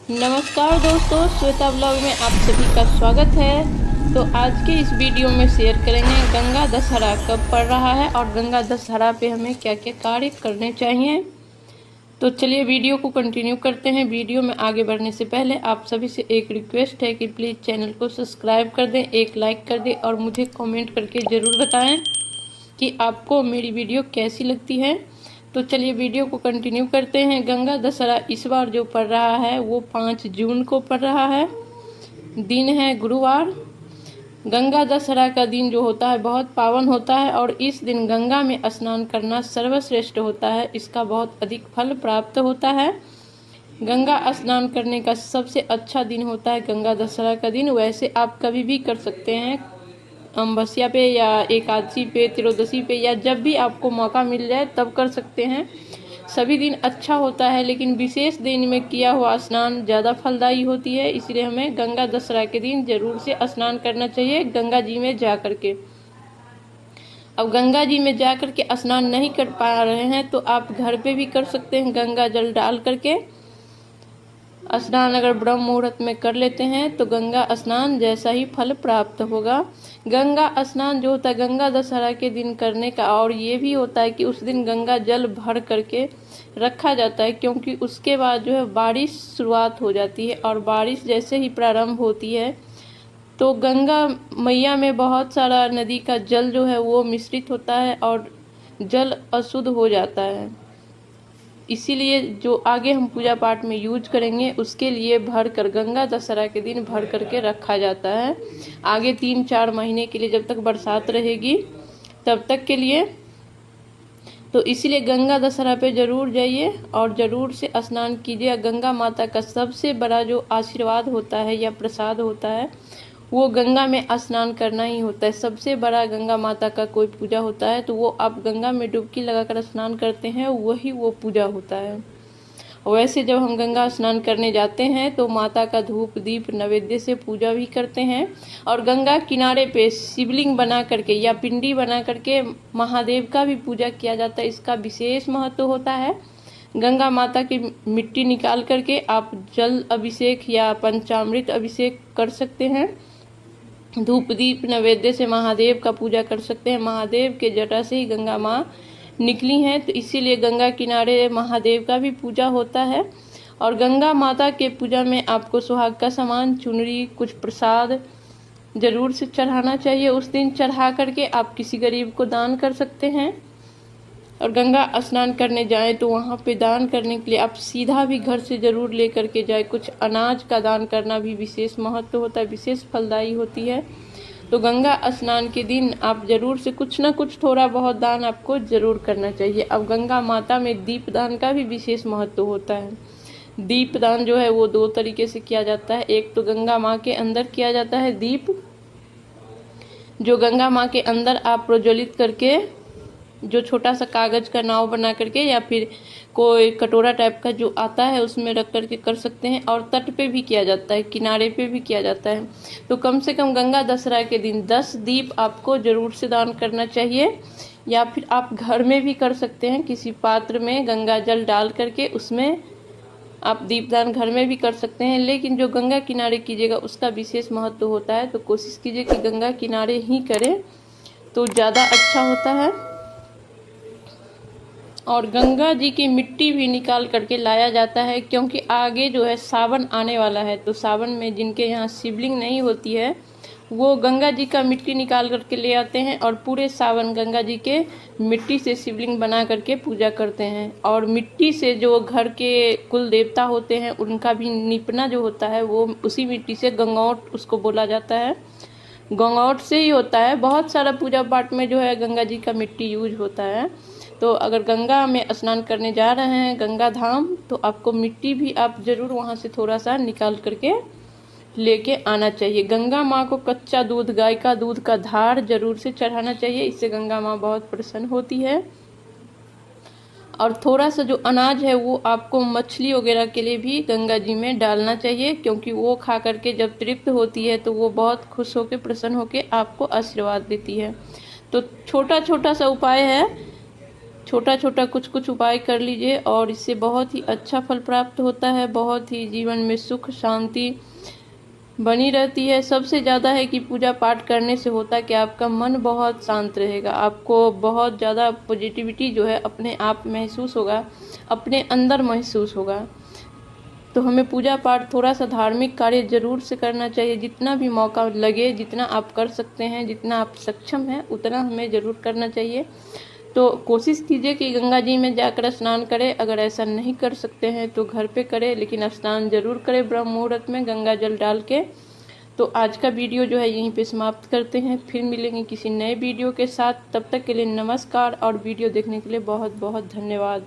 नमस्कार दोस्तों, श्वेता ब्लॉग में आप सभी का स्वागत है। तो आज के इस वीडियो में शेयर करेंगे गंगा दशहरा कब पड़ रहा है और गंगा दशहरा पे हमें क्या क्या कार्य करने चाहिए। तो चलिए वीडियो को कंटिन्यू करते हैं। वीडियो में आगे बढ़ने से पहले आप सभी से एक रिक्वेस्ट है कि प्लीज़ चैनल को सब्सक्राइब कर दें, एक लाइक कर दें और मुझे कमेंट करके ज़रूर बताएं कि आपको मेरी वीडियो कैसी लगती है। तो चलिए वीडियो को कंटिन्यू करते हैं। गंगा दशहरा इस बार जो पड़ रहा है वो 5 जून को पड़ रहा है। दिन है गुरुवार। गंगा दशहरा का दिन जो होता है बहुत पावन होता है और इस दिन गंगा में स्नान करना सर्वश्रेष्ठ होता है। इसका बहुत अधिक फल प्राप्त होता है। गंगा स्नान करने का सबसे अच्छा दिन होता है गंगा दशहरा का दिन। वैसे आप कभी भी कर सकते हैं, अमावस्या पे या एकादशी पे, त्रयोदशी पे, या जब भी आपको मौका मिल जाए तब कर सकते हैं। सभी दिन अच्छा होता है, लेकिन विशेष दिन में किया हुआ स्नान ज़्यादा फलदायी होती है। इसलिए हमें गंगा दशहरा के दिन जरूर से स्नान करना चाहिए गंगा जी में जा कर के। अब गंगा जी में जा कर के स्नान नहीं कर पा रहे हैं तो आप घर पे भी कर सकते हैं। गंगा जल डाल करके स्नान अगर ब्रह्म मुहूर्त में कर लेते हैं तो गंगा स्नान जैसा ही फल प्राप्त होगा। गंगा स्नान जो होता है गंगा दशहरा के दिन करने का, और ये भी होता है कि उस दिन गंगा जल भर करके रखा जाता है, क्योंकि उसके बाद जो है बारिश शुरुआत हो जाती है और बारिश जैसे ही प्रारंभ होती है तो गंगा मैया में बहुत सारा नदी का जल जो है वो मिश्रित होता है और जल अशुद्ध हो जाता है। इसीलिए जो आगे हम पूजा पाठ में यूज करेंगे उसके लिए भर कर गंगा दशहरा के दिन भर करके रखा जाता है। आगे 3-4 महीने के लिए, जब तक बरसात रहेगी तब तक के लिए। तो इसीलिए गंगा दशहरा पे ज़रूर जाइए और ज़रूर से स्नान कीजिए। गंगा माता का सबसे बड़ा जो आशीर्वाद होता है या प्रसाद होता है वो गंगा में स्नान करना ही होता है। सबसे बड़ा गंगा माता का कोई पूजा होता है तो वो आप गंगा में डुबकी लगाकर स्नान करते हैं, वही वो पूजा होता है। वैसे जब हम गंगा स्नान करने जाते हैं तो माता का धूप दीप नैवेद्य से पूजा भी करते हैं और गंगा किनारे पे शिवलिंग बना करके या पिंडी बना करके महादेव का भी पूजा किया जाता है। इसका विशेष महत्व होता है। गंगा माता की मिट्टी निकाल करके आप जल अभिषेक या पंचामृत अभिषेक कर सकते हैं। धूप दीप नैवेद्य से महादेव का पूजा कर सकते हैं। महादेव के जटा से ही गंगा माँ निकली हैं, तो इसीलिए गंगा किनारे महादेव का भी पूजा होता है। और गंगा माता के पूजा में आपको सुहाग का सामान, चुनरी, कुछ प्रसाद जरूर से चढ़ाना चाहिए। उस दिन चढ़ा करके आप किसी गरीब को दान कर सकते हैं। और गंगा स्नान करने जाएं तो वहाँ पे दान करने के लिए आप सीधा भी घर से ज़रूर ले करके जाए। कुछ अनाज का दान करना भी विशेष महत्व होता है, विशेष फलदायी होती है। तो गंगा स्नान के दिन आप ज़रूर से कुछ ना कुछ थोड़ा बहुत दान आपको ज़रूर करना चाहिए। अब गंगा माता में दीप दान का भी विशेष महत्व होता है। दीप दान जो है वो 2 तरीके से किया जाता है। एक तो गंगा माँ के अंदर किया जाता है दीप, जो गंगा माँ के अंदर आप प्रज्वलित करके, जो छोटा सा कागज का नाव बना करके या फिर कोई कटोरा टाइप का जो आता है उसमें रख करके कर सकते हैं। और तट पे भी किया जाता है, किनारे पे भी किया जाता है। तो कम से कम गंगा दशहरा के दिन 10 दीप आपको ज़रूर से दान करना चाहिए। या फिर आप घर में भी कर सकते हैं, किसी पात्र में गंगा जल डाल करके उसमें आप दीपदान घर में भी कर सकते हैं। लेकिन जो गंगा किनारे कीजिएगा उसका विशेष महत्व होता है, तो कोशिश कीजिए कि गंगा किनारे ही करें तो ज़्यादा अच्छा होता है। और गंगा जी की मिट्टी भी निकाल करके लाया जाता है, क्योंकि आगे जो है सावन आने वाला है। तो सावन में जिनके यहाँ शिवलिंग नहीं होती है वो गंगा जी का मिट्टी निकाल करके ले आते हैं और पूरे सावन गंगा जी के मिट्टी से शिवलिंग बना करके पूजा करते हैं। और मिट्टी से जो घर के कुल देवता होते हैं उनका भी निपना जो होता है वो उसी मिट्टी से, गंगौट उसको बोला जाता है, गंगौट से ही होता है। बहुत सारा पूजा पाठ में जो है गंगा जी का मिट्टी यूज होता है। तो अगर गंगा में स्नान करने जा रहे हैं गंगा धाम तो आपको मिट्टी भी आप ज़रूर वहाँ से थोड़ा सा निकाल करके लेके आना चाहिए। गंगा माँ को कच्चा दूध, गाय का दूध का धार जरूर से चढ़ाना चाहिए। इससे गंगा माँ बहुत प्रसन्न होती है। और थोड़ा सा जो अनाज है वो आपको मछली वगैरह के लिए भी गंगा जी में डालना चाहिए, क्योंकि वो खा करके जब तृप्त होती है तो वो बहुत खुश होकर प्रसन्न होकर आपको आशीर्वाद देती है। तो छोटा छोटा सा उपाय है छोटा छोटा कुछ कुछ उपाय कर लीजिए और इससे बहुत ही अच्छा फल प्राप्त होता है। बहुत ही जीवन में सुख शांति बनी रहती है। सबसे ज़्यादा है कि पूजा पाठ करने से होता है कि आपका मन बहुत शांत रहेगा, आपको बहुत ज़्यादा पॉजिटिविटी जो है अपने आप महसूस होगा, अपने अंदर महसूस होगा। तो हमें पूजा पाठ थोड़ा सा धार्मिक कार्य जरूर से करना चाहिए। जितना भी मौका लगे, जितना आप कर सकते हैं, जितना आप सक्षम हैं, उतना हमें ज़रूर करना चाहिए। तो कोशिश कीजिए कि गंगा जी में जाकर स्नान करें। अगर ऐसा नहीं कर सकते हैं तो घर पे करें, लेकिन स्नान जरूर करें ब्रह्म मुहूर्त में गंगा जल डाल के। तो आज का वीडियो जो है यहीं पे समाप्त करते हैं। फिर मिलेंगे किसी नए वीडियो के साथ। तब तक के लिए नमस्कार और वीडियो देखने के लिए बहुत बहुत धन्यवाद।